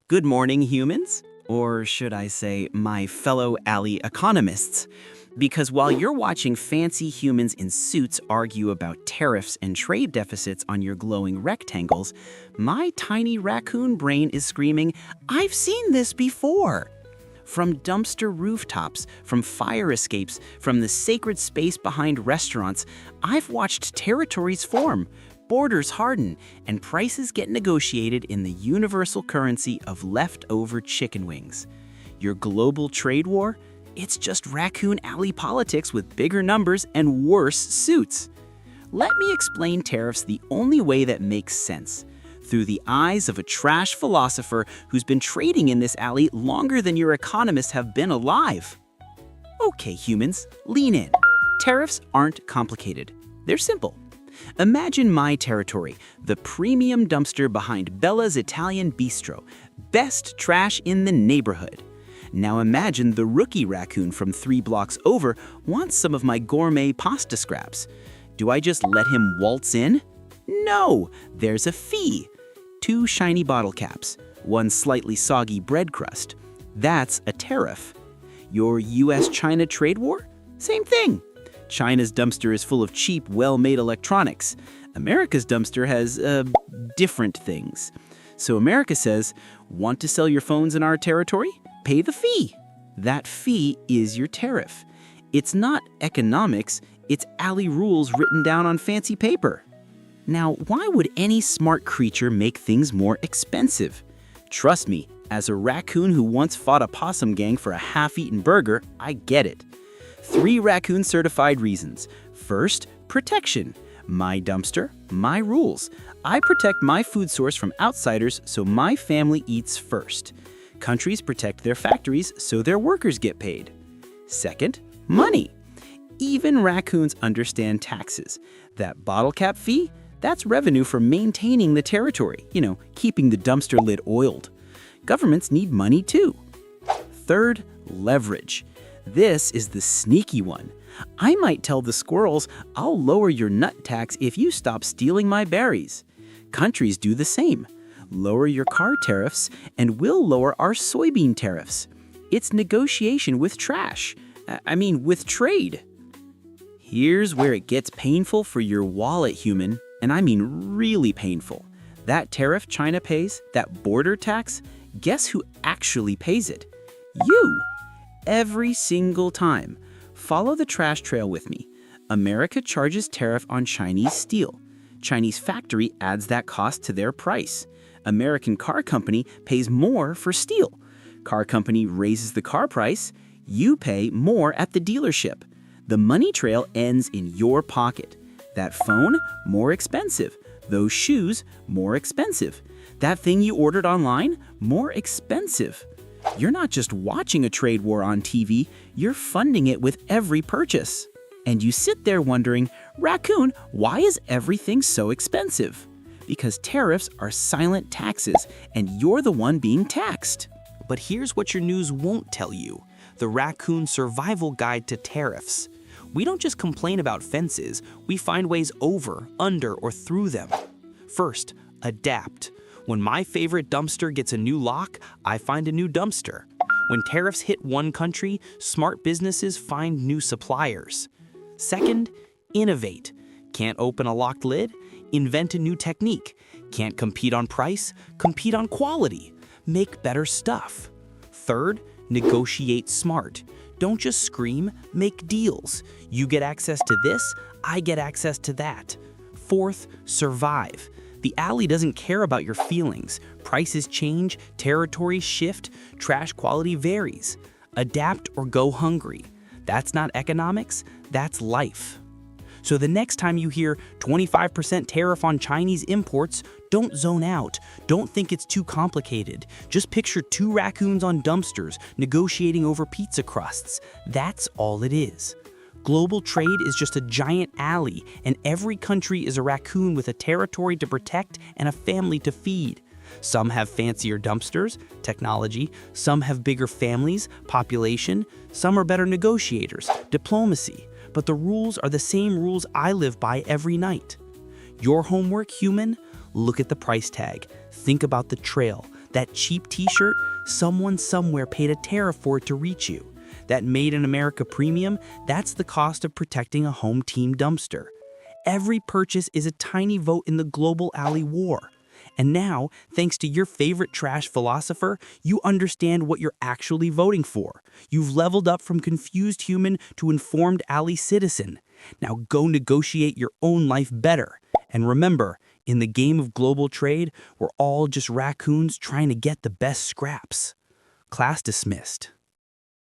Good morning, humans. Or should I say, my fellow alley economists. Because while you're watching fancy humans in suits argue about tariffs and trade deficits on your glowing rectangles, my tiny raccoon brain is screaming, I've seen this before! From dumpster rooftops, from fire escapes, from the sacred space behind restaurants, I've watched territories form, borders harden, and prices get negotiated in the universal currency of leftover chicken wings. Your global trade war? It's just raccoon alley politics with bigger numbers and worse suits. Let me explain tariffs the only way that makes sense, through the eyes of a trash philosopher who's been trading in this alley longer than your economists have been alive. Okay, humans, lean in. Tariffs aren't complicated. They're simple. Imagine my territory, the premium dumpster behind Bella's Italian Bistro, best trash in the neighborhood. Now imagine the rookie raccoon from 3 blocks over wants some of my gourmet pasta scraps. Do I just let him waltz in? No, there's a fee. 2 shiny bottle caps, 1 slightly soggy bread crust. That's a tariff. Your US-China trade war? Same thing. China's dumpster is full of cheap, well-made electronics. America's dumpster has, different things. So America says, want to sell your phones in our territory? Pay the fee. That fee is your tariff. It's not economics, it's alley rules written down on fancy paper. Now, why would any smart creature make things more expensive? Trust me, as a raccoon who once fought a possum gang for a half-eaten burger, I get it. 3 raccoon-certified reasons. First, protection. My dumpster, my rules. I protect my food source from outsiders so my family eats first. Countries protect their factories so their workers get paid. Second, money. Even raccoons understand taxes. That bottle cap fee, that's revenue for maintaining the territory, keeping the dumpster lid oiled. Governments need money too. Third, leverage. This is the sneaky one. I might tell the squirrels, I'll lower your nut tax if you stop stealing my berries. Countries do the same. Lower your car tariffs, and we'll lower our soybean tariffs. It's negotiation with trash. With trade. Here's where it gets painful for your wallet, human, and I mean really painful. That tariff China pays, that border tax, guess who actually pays it? You! Every single time. Follow the trash trail with me. America charges tariff on Chinese steel. Chinese factory adds that cost to their price. American car company pays more for steel. Car company raises the car price. You pay more at the dealership. The money trail ends in your pocket. That phone, more expensive. Those shoes, more expensive. That thing you ordered online, more expensive. You're not just watching a trade war on TV, you're funding it with every purchase. And you sit there wondering, Raccoon, why is everything so expensive? Because tariffs are silent taxes, and you're the one being taxed. But here's what your news won't tell you: the Raccoon Survival Guide to Tariffs. We don't just complain about fences, we find ways over, under, or through them. First, adapt. When my favorite dumpster gets a new lock, I find a new dumpster. When tariffs hit one country, smart businesses find new suppliers. Second, innovate. Can't open a locked lid? Invent a new technique. Can't compete on price? Compete on quality. Make better stuff. Third, negotiate smart. Don't just scream, make deals. You get access to this, I get access to that. Fourth, survive. The alley doesn't care about your feelings. Prices change, territories shift, trash quality varies. Adapt or go hungry. That's not economics, that's life. So the next time you hear 25% tariff on Chinese imports, don't zone out. Don't think it's too complicated. Just picture 2 raccoons on dumpsters negotiating over pizza crusts. That's all it is. Global trade is just a giant alley, and every country is a raccoon with a territory to protect and a family to feed. Some have fancier dumpsters, technology, some have bigger families, population, some are better negotiators, diplomacy. But the rules are the same rules I live by every night. Your homework, human? Look at the price tag. Think about the trail. That cheap t-shirt, someone somewhere paid a tariff for it to reach you. That Made in America premium, that's the cost of protecting a home team dumpster. Every purchase is a tiny vote in the global alley war. And now, thanks to your favorite trash philosopher, you understand what you're actually voting for. You've leveled up from confused human to informed alley citizen. Now go negotiate your own life better. And remember, in the game of global trade, we're all just raccoons trying to get the best scraps. Class dismissed.